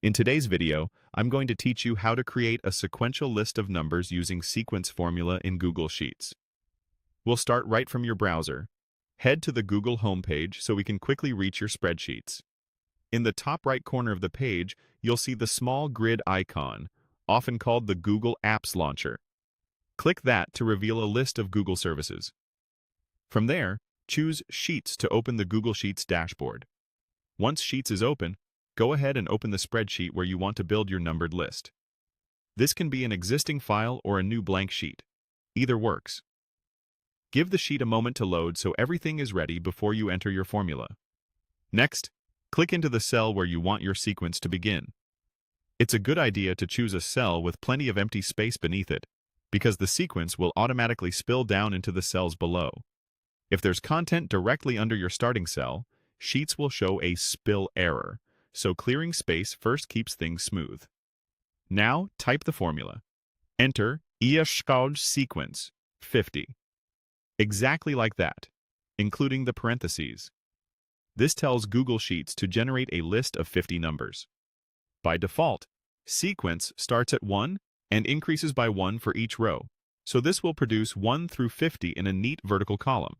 In today's video, I'm going to teach you how to create a sequential list of numbers using sequence formula in Google Sheets. We'll start right from your browser. Head to the Google homepage so we can quickly reach your spreadsheets. In the top right corner of the page, you'll see the small grid icon, often called the Google Apps Launcher. Click that to reveal a list of Google services. From there, choose Sheets to open the Google Sheets dashboard. Once Sheets is open, go ahead and open the spreadsheet where you want to build your numbered list. This can be an existing file or a new blank sheet. Either works. Give the sheet a moment to load so everything is ready before you enter your formula. Next, click into the cell where you want your sequence to begin. It's a good idea to choose a cell with plenty of empty space beneath it, because the sequence will automatically spill down into the cells below. If there's content directly under your starting cell, Sheets will show a spill error, so clearing space first keeps things smooth. Now, type the formula. Enter sequence 50. Exactly like that, including the parentheses. This tells Google Sheets to generate a list of 50 numbers. By default, sequence starts at 1 and increases by 1 for each row, so this will produce 1 through 50 in a neat vertical column.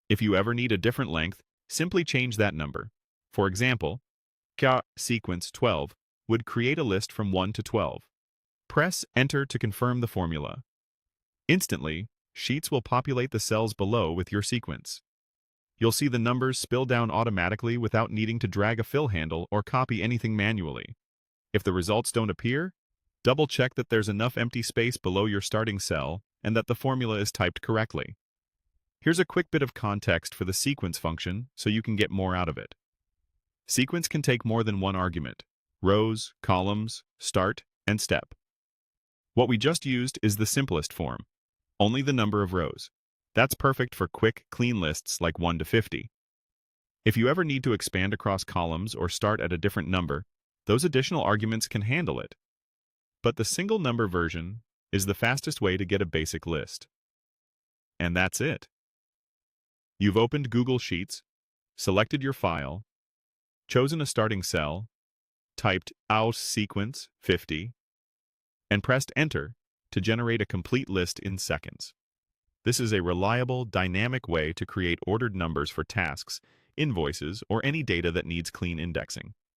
If you ever need a different length, simply change that number. For example, sequence 12 would create a list from 1 to 12. Press Enter to confirm the formula. Instantly, Sheets will populate the cells below with your sequence. You'll see the numbers spill down automatically without needing to drag a fill handle or copy anything manually. If the results don't appear, double-check that there's enough empty space below your starting cell and that the formula is typed correctly. Here's a quick bit of context for the sequence function so you can get more out of it. Sequence can take more than one argument: rows, columns, start, and step. What we just used is the simplest form, only the number of rows. That's perfect for quick, clean lists like 1 to 50. If you ever need to expand across columns or start at a different number, those additional arguments can handle it. But the single number version is the fastest way to get a basic list. And that's it. You've opened Google Sheets, selected your file, chosen a starting cell, typed sequence 50, and pressed Enter to generate a complete list in seconds. This is a reliable, dynamic way to create ordered numbers for tasks, invoices, or any data that needs clean indexing.